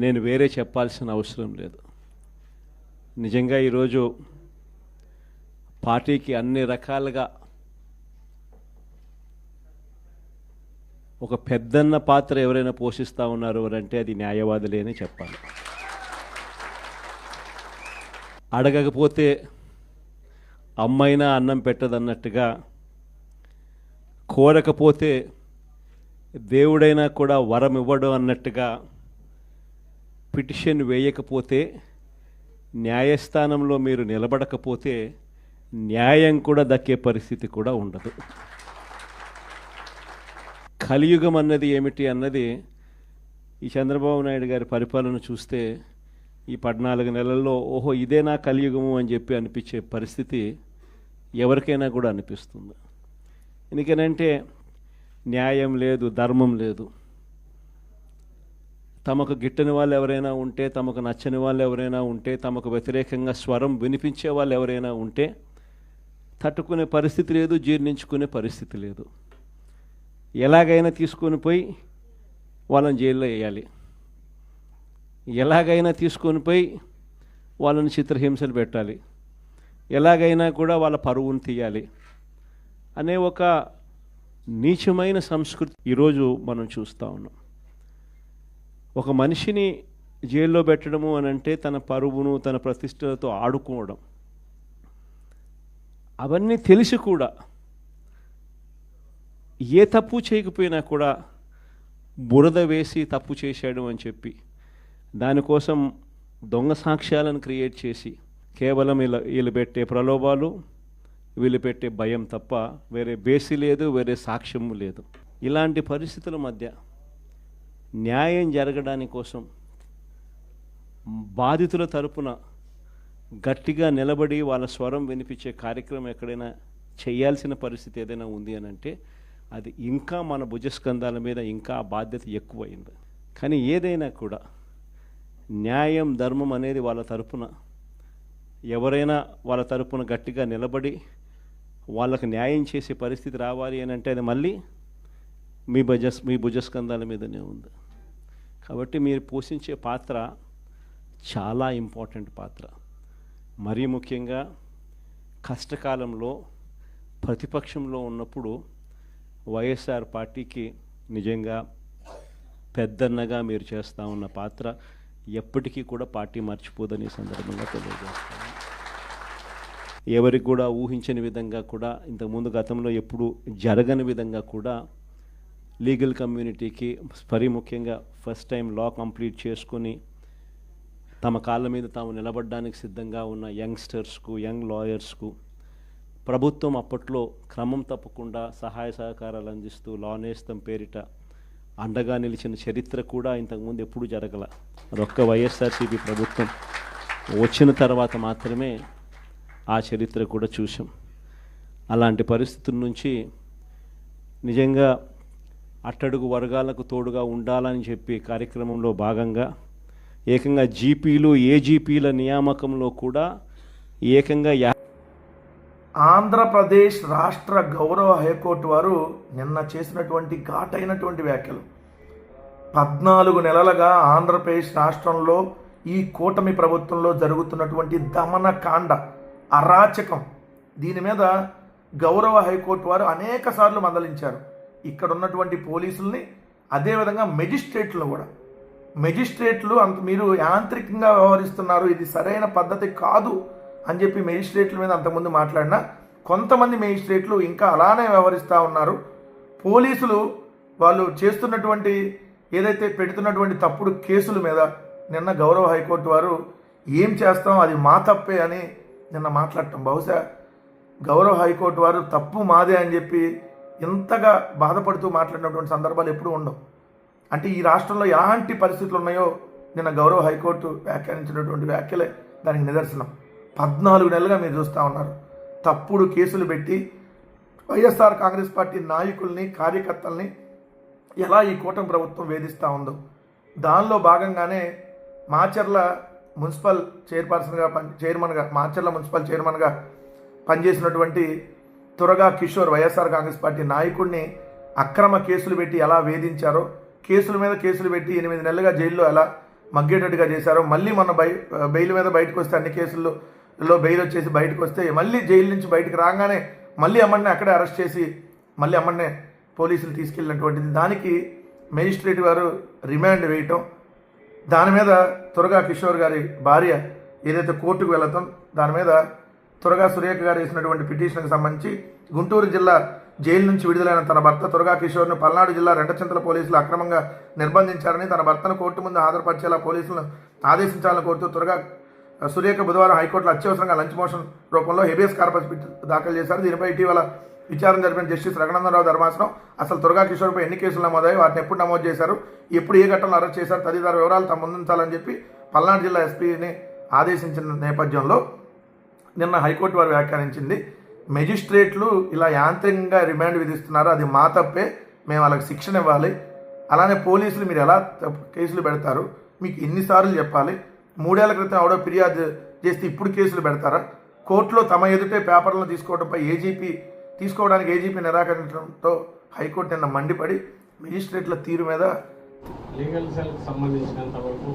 నేను వేరే చెప్పాల్సిన అవసరం లేదు. నిజంగా ఈరోజు పార్టీకి అన్ని రకాలుగా ఒక పెద్దన్న పాత్ర ఎవరైనా పోషిస్తూ ఉన్నారు అంటే అది న్యాయవాదులే అని చెప్పాలి. అడగకపోతే అమ్మైనా అన్నం పెట్టదన్నట్టుగా, కోరకపోతే దేవుడైనా కూడా వరం ఇవ్వడం అన్నట్టుగా, పిటిషన్ వేయకపోతే, న్యాయస్థానంలో మీరు నిలబడకపోతే న్యాయం కూడా దక్కే పరిస్థితి కూడా ఉండదు. కలియుగం అన్నది ఏమిటి అన్నది ఈ చంద్రబాబు నాయుడు గారి పరిపాలన చూస్తే ఈ 14 నెలల్లో ఓహో ఇదేనా కలియుగము అని చెప్పి అనిపించే పరిస్థితి ఎవరికైనా కూడా అనిపిస్తుంది. ఎందుకనంటే న్యాయం లేదు, ధర్మం లేదు. తమకు గిట్టని వాళ్ళు ఎవరైనా ఉంటే, తమకు నచ్చని వాళ్ళు ఎవరైనా ఉంటే, తమకు వ్యతిరేకంగా స్వరం వినిపించే వాళ్ళు ఎవరైనా ఉంటే తట్టుకునే పరిస్థితి లేదు, జీర్ణించుకునే పరిస్థితి లేదు. ఎలాగైనా తీసుకొని పోయి వాళ్ళని జైల్లో వేయాలి, ఎలాగైనా తీసుకొని పోయి వాళ్ళని చిత్రహింసలు పెట్టాలి, ఎలాగైనా కూడా వాళ్ళ పరువును తీయాలి అనే ఒక నీచమైన సంస్కృతి ఈరోజు మనం చూస్తూ ఉన్నాం. ఒక మనిషిని జైల్లో పెట్టడము అని అంటే తన పరువును, తన ప్రతిష్టలతో ఆడుకోవడం. అవన్నీ తెలిసి కూడా ఏ తప్పు చేయకపోయినా కూడా బురద వేసి తప్పు చేశాడు అని చెప్పి దానికోసం దొంగ సాక్ష్యాలను క్రియేట్ చేసి కేవలం వీళ్ళు పెట్టే ప్రలోభాలు, వీళ్ళు పెట్టే భయం తప్ప వేరే బేసి లేదు, వేరే సాక్ష్యము లేదు. ఇలాంటి పరిస్థితుల మధ్య న్యాయం జరగడానికి కోసం బాధితుల తరపున గట్టిగా నిలబడి వాళ్ళ స్వరం వినిపించే కార్యక్రమం ఎక్కడైనా చేయాల్సిన పరిస్థితి ఏదైనా ఉంది అని అంటే అది ఇంకా మన భుజస్కంధాల మీద ఇంకా బాధ్యత ఎక్కువైంది. కానీ ఏదైనా కూడా న్యాయం, ధర్మం అనేది వాళ్ళ తరపున ఎవరైనా వాళ్ళ తరపున గట్టిగా నిలబడి వాళ్ళకు న్యాయం చేసే పరిస్థితి రావాలి అని అంటే అది మళ్ళీ మీ భుజస్కంధాల మీదనే ఉంది. కాబట్టి మీరు పోషించే పాత్ర చాలా ఇంపార్టెంట్ పాత్ర. మరీ ముఖ్యంగా కష్టకాలంలో ప్రతిపక్షంలో ఉన్నప్పుడు వైఎస్ఆర్ పార్టీకి నిజంగా పెద్దన్నగా మీరు చేస్తూ ఉన్న పాత్ర ఎప్పటికీ కూడా పార్టీ మర్చిపోదని సందర్భంగా తెలియజేస్తాను. ఎవరికి కూడా ఊహించని విధంగా కూడా, ఇంతకుముందు గతంలో ఎప్పుడు జరగని విధంగా కూడా లీగల్ కమ్యూనిటీకి మరీ ముఖ్యంగా ఫస్ట్ టైం లా కంప్లీట్ చేసుకొని తమ కాళ్ళ మీద తాము నిలబడడానికి సిద్ధంగా ఉన్న యంగ్స్టర్స్కు, యంగ్ లాయర్స్కు ప్రభుత్వం అప్పట్లో క్రమం తప్పకుండా సహాయ సహకారాలు అందిస్తూ లా నేస్తం పేరిట అండగా నిలిచిన చరిత్ర కూడా ఇంతకుముందు ఎప్పుడూ జరగల. అదొక్క వైఎస్ఆర్సీపీ ప్రభుత్వం వచ్చిన తర్వాత మాత్రమే ఆ చరిత్ర కూడా చూసాం. అలాంటి పరిస్థితుల నుంచి నిజంగా అట్టడుగు వర్గాలకు తోడుగా ఉండాలని చెప్పి కార్యక్రమంలో భాగంగా ఏకంగా జీపీలు, ఏజీపీల నియామకంలో కూడా ఏకంగా ఆంధ్రప్రదేశ్ రాష్ట్ర గౌరవ హైకోర్టు వారు నిన్న చేసినటువంటి ఘాటైనటువంటి వ్యాఖ్యలు. 14 నెలలుగా ఆంధ్రప్రదేశ్ రాష్ట్రంలో ఈ కూటమి ప్రభుత్వంలో జరుగుతున్నటువంటి దమనకాండ, అరాచకం, దీని మీద గౌరవ హైకోర్టు వారు అనేక సార్లు మందలించారు. ఇక్కడ ఉన్నటువంటి పోలీసుల్ని, అదేవిధంగా మెజిస్ట్రేట్లు అంత మీరు యాంత్రికంగా వ్యవహరిస్తున్నారు, ఇది సరైన పద్ధతి కాదు అని చెప్పి మెజిస్ట్రేట్ల మీద అంతకుముందు మాట్లాడినా కొంతమంది మెజిస్ట్రేట్లు ఇంకా అలానే వ్యవహరిస్తూ ఉన్నారు. పోలీసులు వాళ్ళు చేస్తున్నటువంటి ఏదైతే పెడుతున్నటువంటి తప్పుడు కేసుల మీద నిన్న గౌరవ హైకోర్టు వారు ఏం చేస్తాం, అది మా తప్పే అని నిన్న మాట్లాడటం, బహుశా గౌరవ హైకోర్టు వారు తప్పు మాదే అని చెప్పి ఇంతగా బాధపడుతూ మాట్లాడినటువంటి సందర్భాలు ఎప్పుడూ ఉండవు. అంటే ఈ రాష్ట్రంలో ఎలాంటి పరిస్థితులు ఉన్నాయో నిన్న గౌరవ హైకోర్టు వ్యాఖ్యానించినటువంటి వ్యాఖ్యలే దానికి నిదర్శనం. 14 నెలలుగా మీరు చూస్తూ ఉన్నారు తప్పుడు కేసులు పెట్టి వైఎస్ఆర్ కాంగ్రెస్ పార్టీ నాయకుల్ని, కార్యకర్తల్ని ఎలా ఈ కూటమి ప్రభుత్వం వేధిస్తూ ఉందో. దానిలో భాగంగానే మాచర్ల మున్సిపల్ చైర్మన్గా మాచర్ల మున్సిపల్ చైర్మన్గా పనిచేసినటువంటి తురగా కిషోర్ వైఎస్ఆర్ కాంగ్రెస్ పార్టీ నాయకుడిని అక్రమ కేసులు పెట్టి ఎలా వేధించారో, కేసుల మీద కేసులు పెట్టి 8 నెలలుగా జైల్లో ఎలా మగ్గేటట్టుగా చేశారో, మళ్ళీ మొన్న బెయిల్ మీద బయటకు వస్తే అన్ని కేసుల్లో బెయిల్ వచ్చేసి బయటకు వస్తే మళ్ళీ జైలు నుంచి బయటకు రాగానే మళ్ళీ అమ్మడిని అక్కడే అరెస్ట్ చేసి మళ్ళీ అమ్మడినే పోలీసులు తీసుకెళ్ళినటువంటిది. దానికి మేజిస్ట్రేట్ గారు రిమాండ్ వేయటం, దాని మీద తురగా కిషోర్ గారి భార్య ఏదైతే కోర్టుకు వెళతాం దాని మీద తురగా సురేఖ గారు వేసినటువంటి పిటిషన్కి సంబంధించి గుంటూరు జిల్లా జైలు నుంచి విడుదలైన తన భర్త తురగా కిషోర్ను పల్నాడు జిల్లా రెంటచింతల పోలీసులు అక్రమంగా నిర్బంధించారని, తన భర్తను కోర్టు ముందు హాజరుపరిచేలా పోలీసులను ఆదేశించాలని కోరుతూ తురగా సురేఖ బుధవారం హైకోర్టులో అత్యవసరంగా లంచ్ మోషన్ రూపంలో హెబియస్ కార్పస్ పిట్ దాఖలు చేశారు. దీనిపై ఇటీవల విచారణ జరిపిన జస్టిస్ రఘునందనరావు ధర్మాసనం అసలు తురగా కిషోర్పై ఎన్ని కేసులు నమోదాయి, వాటిని ఎప్పుడు నమోదు చేశారు, ఎప్పుడు ఏ ఘటనలో అరెస్ట్ చేశారు తదితర వివరాలు తమ ముందుంచాలని చెప్పి పల్నాడు జిల్లా ఎస్పీని ఆదేశించిన నేపథ్యంలో నిన్న హైకోర్టు వారు వ్యాఖ్యానించింది. మెజిస్ట్రేట్లు ఇలా యాంత్రికంగా రిమాండ్ విధిస్తున్నారు, అది మా తప్పే, మేము వాళ్ళకి శిక్షణ ఇవ్వాలి. అలానే పోలీసులు మీరు ఎలా కేసులు పెడతారు, మీకు ఎన్నిసార్లు చెప్పాలి, 3 ఏళ్ల క్రితం ఎవడో ఫిర్యాదు చేస్తే ఇప్పుడు కేసులు పెడతారా, కోర్టులో తమ ఎదుటే పేపర్లను తీసుకోవడంపై తీసుకోవడానికి ఏజీపీ నిరాకరించడంతో హైకోర్టు నిన్న మండిపడి మెజిస్ట్రేట్ల తీరు మీద లీగల్ సెల్కి సంబంధించినంత వరకు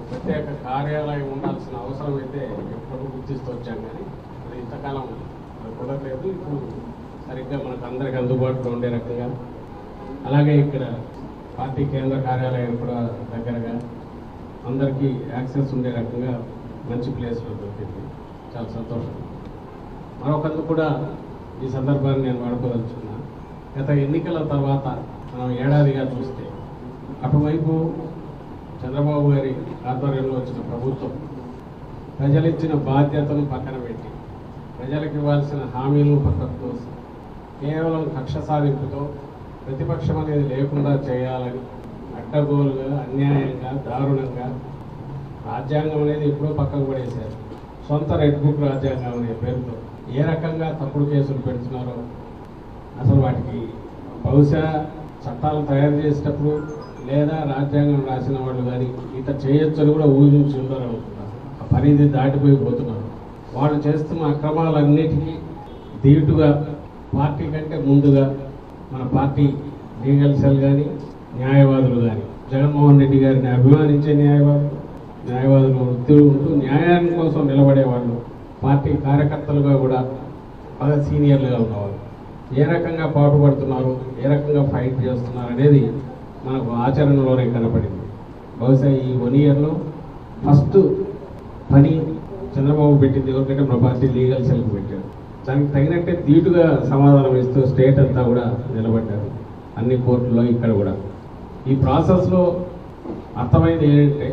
ప్రత్యేక కార్యాలయం ఉండాల్సిన అవసరం అయితే ఎప్పుడు గుర్తిస్తూ వచ్చాం, కానీ అది ఇంతకాలం కుదరలేదు. ఇప్పుడు సరిగ్గా మనకు అందరికి అందుబాటులో ఉండే రకంగా, అలాగే ఇక్కడ పార్టీ కేంద్ర కార్యాలయం కూడా దగ్గరగా అందరికీ యాక్సెస్ ఉండే రకంగా మంచి ప్లేస్లో దొరికింది. చాలా సంతోషం. మరొకందుకు కూడా ఈ సందర్భాన్ని నేను వాడుకోదలుచుకున్నా. గత ఎన్నికల తర్వాత మనం ఏడాదిగా చూస్తే అటువైపు చంద్రబాబు గారి ఆధ్వర్యంలో వచ్చిన ప్రభుత్వం ప్రజలిచ్చిన బాధ్యతను పక్కన పెట్టి ప్రజలకు ఇవ్వాల్సిన హామీలను పక్కకు తోసి కేవలం కక్ష సాధింపుతో ప్రతిపక్షం అనేది లేకుండా చేయాలని అడ్డగోలుగా, అన్యాయంగా, దారుణంగా రాజ్యాంగం అనేది ఎప్పుడో పక్కకు పడేశారు. సొంత రెడ్ బుక్ రాజ్యాంగం అనే పేరుతో ఏ రకంగా తప్పుడు కేసులు పెడుతున్నారో అసలు వాటికి బహుశా చట్టాలు తయారు చేసేటప్పుడు లేదా రాజ్యాంగం రాసిన వాళ్ళు కానీ ఇట్లా చేయొచ్చని కూడా ఊహించి ఉండాలనుకుంటున్నారు. ఆ పరిధి దాటిపోయి పోతున్నారు. వాళ్ళు చేస్తున్న అక్రమాలన్నిటికీ ధీటుగా పార్టీ కంటే ముందుగా మన పార్టీ లీగల్ సెల్ కానీ న్యాయవాదులు కానీ జగన్మోహన్ రెడ్డి గారిని అభిమానించే న్యాయవాదులు వృత్తులు ఉంటూ న్యాయాన్ని కోసం నిలబడేవాళ్ళు, పార్టీ కార్యకర్తలుగా కూడా బాగా సీనియర్లుగా ఉన్నవాళ్ళు ఏ రకంగా పాటుపడుతున్నారు, ఏ రకంగా ఫైట్ చేస్తున్నారు అనేది మనకు ఆచరణలోనే కనపడింది. బహుశా ఈ 1 ఇయర్లో ఫస్ట్ పని చంద్రబాబు పెట్టింది ఎవరికంటే మన పార్టీ లీగల్ సెల్కి పెట్టారు. దానికి తగినట్టే ధీటుగా సమాధానం ఇస్తూ స్టేట్ అంతా కూడా నిలబడ్డారు, అన్ని కోర్టుల్లో ఇక్కడ కూడా. ఈ ప్రాసెస్లో అర్థమైంది ఏంటంటే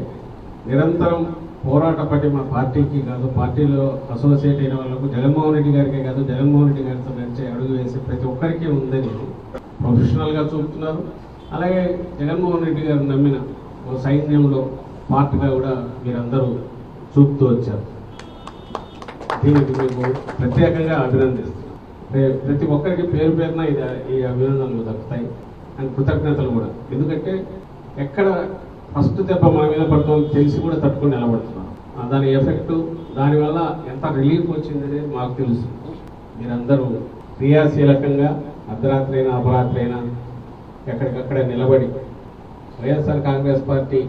నిరంతరం పోరాట పట్టి మన పార్టీకి కాదు, పార్టీలో అసోసియేట్ అయిన వాళ్ళకు జగన్మోహన్ రెడ్డి గారికే కాదు, జగన్మోహన్ రెడ్డి గారితో నడిచే అడుగు వేసి ప్రతి ఒక్కరికి ఉందని ప్రొఫెషనల్గా చూపుతున్నారు. అలాగే జగన్మోహన్ రెడ్డి గారు నమ్మిన సైన్యంలో పార్టీగా కూడా మీరందరూ చూపుతూ వచ్చారు. దీనికి మీకు ప్రత్యేకంగా అభినందిస్తున్నాను. ప్రతి ఒక్కరికి పేరు పేరున ఈ అభినందనలు దక్కుతాయి అండ్ కృతజ్ఞతలు కూడా. ఎందుకంటే ఎక్కడ ఫస్ట్ దెబ్బ మన మీద పడుతుందో తెలిసి కూడా తట్టుకొని నిలబడుతున్నాం. దాని ఎఫెక్టు, దానివల్ల ఎంత రిలీఫ్ వచ్చిందనేది మాకు తెలుసు. మీరందరూ క్రియాశీలకంగా అర్ధరాత్రి అయినా అపరాత్రి అయినా ఎక్కడికక్కడ నిలబడి వైఎస్ఆర్ కాంగ్రెస్ పార్టీ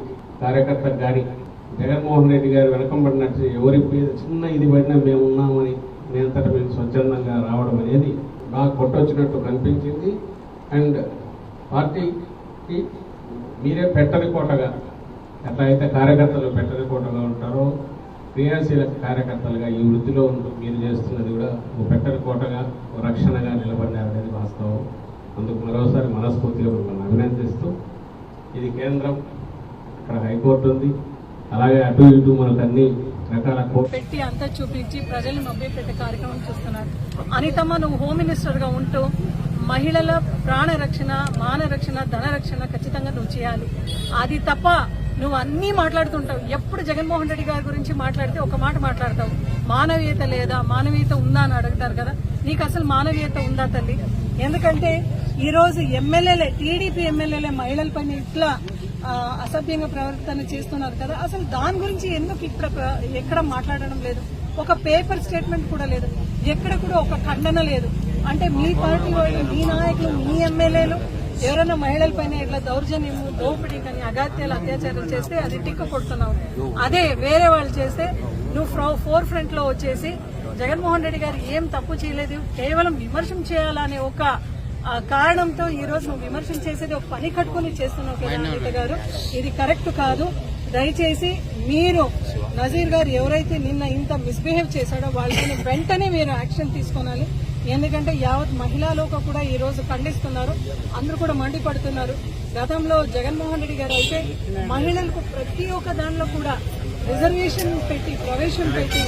కార్యకర్తకు కానీ జగన్మోహన్ రెడ్డి గారు వెనకంబడినట్టు ఎవరి మీద చిన్న ఇది పడినా మేము ఉన్నామని నేనంతటా మేము స్వచ్ఛందంగా రావడం అనేది బాగా కొట్టొచ్చినట్టు కనిపించింది. అండ్ పార్టీకి మీరే పెట్టని కోటగా, ఎట్లా అయితే కార్యకర్తలు పెట్టని కోటగా ఉంటారో క్రియాశీల కార్యకర్తలుగా ఈ వృత్తిలో మీరు చేస్తున్నది కూడా ఒక పెట్టని కోటగా, ఒక రక్షణగా నిలబడినారనేది వాస్తవం. అందుకు మరోసారి మనస్ఫూర్తిగా మిమ్మల్ని అభినందిస్తూ, ఇది కేంద్రం, ఇక్కడ హైకోర్టు ఉంది, అలాగే అటు ఇటు మనకు అన్ని రకాల పెట్టి అంతా చూపించి ప్రజలు మభ్యపెట్టే కార్యక్రమం చూస్తున్నారు. అనితమ్మ, నువ్వు హోమ్ మినిస్టర్గా ఉంటూ మహిళల ప్రాణ రక్షణ, మాన రక్షణ, ధన రక్షణ ఖచ్చితంగా నువ్వు చేయాలి. అది తప్ప నువ్వు అన్నీ మాట్లాడుతుంటావు. ఎప్పుడు జగన్మోహన్ రెడ్డి గారి గురించి మాట్లాడితే ఒక మాట మాట్లాడతావు, మానవీయత లేదా, మానవీయత ఉందా అని అడుగుతారు కదా. నీకు అసలు మానవీయత ఉందా తల్లి? ఎందుకంటే ఈరోజు ఎమ్మెల్యేలే, టీడీపీ ఎమ్మెల్యేలే మహిళల పైన ఇట్లా అసభ్యంగా ప్రవర్తన చేస్తున్నారు కదా, అసలు దాని గురించి ఎందుకు ఎక్కడ మాట్లాడడం లేదు? ఒక పేపర్ స్టేట్మెంట్ కూడా లేదు, ఎక్కడ కూడా ఒక ఖండన లేదు. అంటే మీ పార్టీ వాళ్ళు, మీ నాయకులు, మీ ఎమ్మెల్యేలు ఎవరైనా మహిళల పైన ఇట్లా దౌర్జన్యము, దోపిడీ కానీ అగాత్యాలు, అత్యాచారాలు చేస్తే అది టిక్కు కొడుతున్నావు. అదే వేరే వాళ్ళు చేస్తే నువ్వు ఫోర్ ఫ్రంట్ లో వచ్చేసి జగన్మోహన్ రెడ్డి గారు ఏం తప్పు చేయలేదు, కేవలం విమర్శం చేయాలనే ఒక కారణంతో ఈ రోజు నువ్వు విమర్శన చేసేది ఒక పని కట్టుకుని చేస్తున్నావు కదా అనిత గారు. ఇది కరెక్ట్ కాదు. దయచేసి మీరు నజీర్ గారు ఎవరైతే నిన్న ఇంత మిస్బిహేవ్ చేశాడో వాళ్ళని వెంటనే మీరు యాక్షన్ తీసుకోవాలి. ఎందుకంటే యావత్ మహిళా లోక కూడా ఈ రోజు ఖండిస్తున్నారు, అందరూ కూడా మండిపడుతున్నారు. గతంలో జగన్మోహన్ రెడ్డి గారు అయితే మహిళలకు ప్రతి ఒక్క దానిలో కూడా రిజర్వేషన్ పెట్టి, ప్రవేశం పెట్టి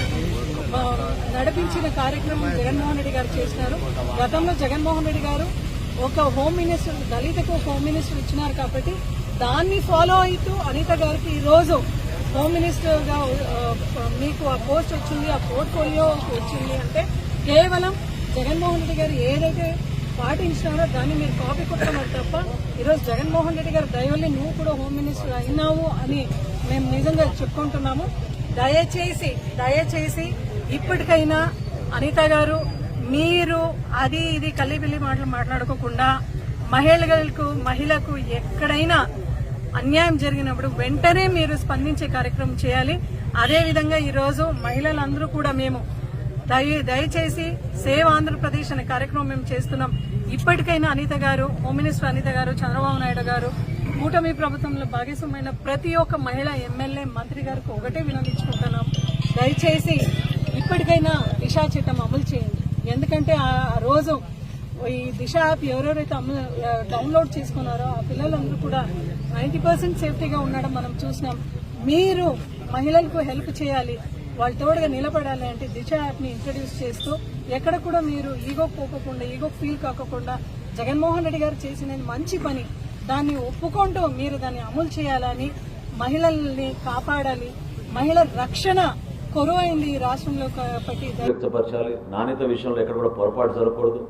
నడిపించిన కార్యక్రమం జగన్మోహన్ రెడ్డి గారు చేసినారు. గతంలో జగన్మోహన్ రెడ్డి గారు ఒక హోమ్ మినిస్టర్, దళితకు హోమ్ మినిస్టర్ ఇచ్చినారు కాబట్టి దాన్ని ఫాలో అవుతూ అనిత గారికి ఈ రోజు హోమ్ మినిస్టర్ గా మీకు ఆ పోస్ట్ వచ్చింది, ఆ పోర్ట్ఫోలియో వచ్చింది అంటే కేవలం జగన్మోహన్ రెడ్డి గారు ఏదైతే పాటించినారో దాన్ని మీరు కాపీ కొట్టమని తప్ప ఈరోజు జగన్మోహన్ రెడ్డి గారు దయవల్లి నువ్వు కూడా హోమ్ మినిస్టర్ అయినావు అని మేము నిజంగా చెప్పుకుంటున్నాము. దయచేసి ఇప్పటికైనా అనిత గారు మీరు అది ఇది కల్లిబిల్లి మాటలు మాట్లాడుకోకుండా మహిళకు ఎక్కడైనా అన్యాయం జరిగినప్పుడు వెంటనే మీరు స్పందించే కార్యక్రమం చేయాలి. అదేవిధంగా ఈరోజు మహిళలందరూ కూడా మేము దయచేసి సేవ్ ఆంధ్రప్రదేశ్ అనే కార్యక్రమం మేము చేస్తున్నాం. ఇప్పటికైనా అనిత గారు, హోమ్ మినిస్టర్ అనిత గారు, చంద్రబాబు నాయుడు గారు, కూటమి ప్రభుత్వంలో భాగస్వామైన ప్రతి ఒక్క మహిళ ఎమ్మెల్యే, మంత్రి గారికి ఒకటే వినవించుకుంటున్నాం. దయచేసి ఇప్పటికైనా దిశా చట్టం అమలు చేయండి. ఎందుకంటే ఆ రోజు ఈ దిశ యాప్ ఎవరెవరైతే డౌన్లోడ్ చేసుకున్నారో ఆ పిల్లలందరూ కూడా 90% సేఫ్టీగా ఉండడం మనం చూసినాం. మీరు మహిళలకు హెల్ప్ చేయాలి, వాళ్ళ తోడుగా నిలబడాలి అంటే దిశ యాప్ ని ఇంట్రడ్యూస్ చేస్తూ ఎక్కడ కూడా మీరు ఈగో పోకుండా, ఈగో ఫీల్ కాకుండా జగన్మోహన్ రెడ్డి గారు చేసిన మంచి పని దాన్ని ఒప్పుకుంటూ మీరు దాన్ని అమలు చేయాలని, మహిళల్ని కాపాడాలి. మహిళల రక్షణ కొరువైంది ఈ రాష్ట్రంలో పట్టి వ్యక్తపరచాలి. నాణ్యత విషయంలో ఎక్కడ కూడా పొరపాటు జరగకూడదు.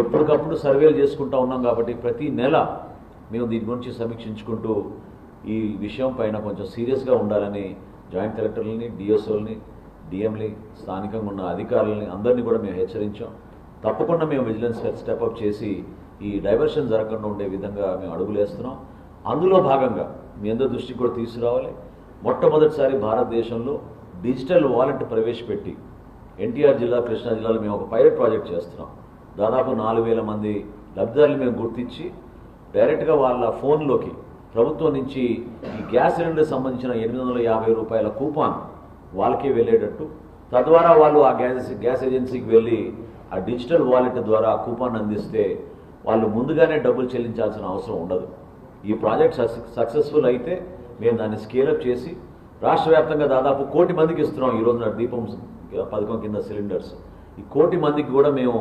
ఎప్పటికప్పుడు సర్వేలు చేసుకుంటూ ఉన్నాం కాబట్టి ప్రతి నెల మేము దీని గురించి సమీక్షించుకుంటూ ఈ విషయం పైన కొంచెం సీరియస్గా ఉండాలని జాయింట్ కలెక్టర్లని, డిఎస్ఓల్ని, డిఎంని, స్థానికంగా ఉన్న అధికారులని అందరినీ కూడా మేము హెచ్చరించాం. తప్పకుండా మేము విజిలెన్స్ స్టెప్అప్ చేసి ఈ డైవర్షన్ జరగకుండా ఉండే విధంగా మేము అడుగులేస్తున్నాం. అందులో భాగంగా మీ అందరి దృష్టికి కూడా తీసుకురావాలి. మొట్టమొదటిసారి భారతదేశంలో డిజిటల్ వాలెట్ ప్రవేశపెట్టి ఎన్టీఆర్ జిల్లా, కృష్ణా జిల్లాలో మేము ఒక పైలట్ ప్రాజెక్ట్ చేస్తున్నాం. దాదాపు 4,000 మంది లబ్ధిదారులు మేము గుర్తించి డైరెక్ట్గా వాళ్ళ ఫోన్లోకి ప్రభుత్వం నుంచి ఈ గ్యాస్ సిలిండర్ సంబంధించిన 850 రూపాయల కూపాన్ వాళ్ళకే వెళ్ళేటట్టు, తద్వారా వాళ్ళు ఆ గ్యాస్ ఏజెన్సీకి వెళ్ళి ఆ డిజిటల్ వాలెట్ ద్వారా కూపాన్ అందిస్తే వాళ్ళు ముందుగానే డబ్బులు చెల్లించాల్సిన అవసరం ఉండదు. ఈ ప్రాజెక్ట్ సక్సెస్ఫుల్ అయితే మేము దాన్ని స్కేలప్ చేసి రాష్ట్ర వ్యాప్తంగా దాదాపు 1 కోటి మందికి ఇస్తున్నాం. ఈ రోజున దీపం పథకం కింద సిలిండర్స్ ఈ 1 కోటి మందికి కూడా మేము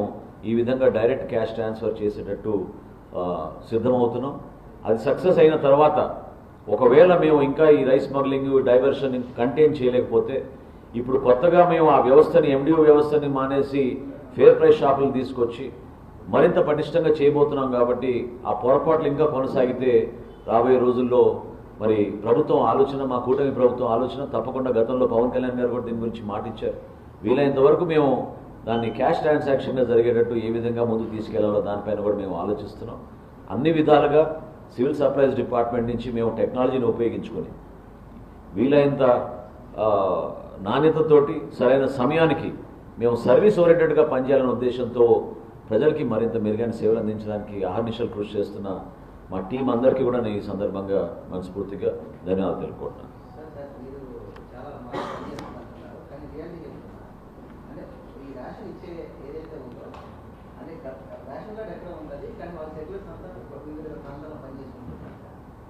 ఈ విధంగా డైరెక్ట్ క్యాష్ ట్రాన్స్ఫర్ చేసేటట్టు సిద్ధమవుతున్నాం. అది సక్సెస్ అయిన తర్వాత ఒకవేళ మేము ఇంకా ఈ రైస్ స్మగ్లింగ్, డైవర్షన్ కంటైన్ చేయలేకపోతే ఇప్పుడు కొత్తగా మేము ఆ వ్యవస్థని, ఎండిఓ వ్యవస్థని మానేసి ఫేర్ ప్రైస్ షాపులు తీసుకొచ్చి మరింత పటిష్టంగా చేయబోతున్నాం. కాబట్టి ఆ పొరపాట్లు ఇంకా కొనసాగితే రాబోయే రోజుల్లో మరి ప్రభుత్వం ఆలోచన, మా కూటమి ప్రభుత్వం ఆలోచన తప్పకుండా, గతంలో పవన్ కళ్యాణ్ గారు కూడా దీని గురించి మాటిచ్చారు, వీలైనంత వరకు మేము దాన్ని క్యాష్ ట్రాన్సాక్షన్గా జరిగేటట్టు ఏ విధంగా ముందుకు తీసుకెళ్లాలో దానిపైన కూడా మేము ఆలోచిస్తున్నాం. అన్ని విధాలుగా సివిల్ సప్లైస్ డిపార్ట్మెంట్ నుంచి మేము టెక్నాలజీని ఉపయోగించుకొని వీలైనంత నాణ్యతతోటి సరైన సమయానికి మేము సర్వీస్ ఓరియంటెడ్గా పనిచేయాలనే ఉద్దేశంతో ప్రజలకి మరింత మెరుగైన సేవలు అందించడానికి అహర్నిశలు కృషి చేస్తున్న మా టీం అందరికీ కూడా నేను ఈ సందర్భంగా మనస్ఫూర్తిగా ధన్యవాదాలు తెలుపుకుంటున్నాను.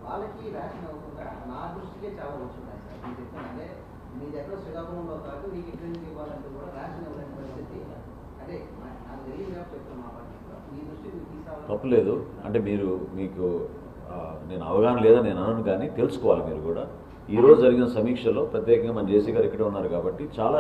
వాళ్ళకి రేషన్ అవ్వకుండా నా దృష్టికే చాలా వచ్చున్నాయి సార్. మీకు చెప్తానంటే మీ దగ్గర శ్రీకాకుళంలో కాదు, మీకు ఎక్కడి నుంచి ఇవ్వాలంటే కూడా రేషన్ ఇవ్వలేని పరిస్థితి. అంటే నాకు తెలియదు కాబట్టి చెప్తాను, మా పార్టీలో మీ దృష్టికి మీకు తీసుకోవాలి. తప్పలేదు అంటే మీకు నేను అవగాహన లేదని నేను అనను, కానీ తెలుసుకోవాలి మీరు కూడా. ఈరోజు జరిగిన సమీక్షలో ప్రత్యేకంగా మన జేసీ గారు ఇక్కడే ఉన్నారు కాబట్టి చాలా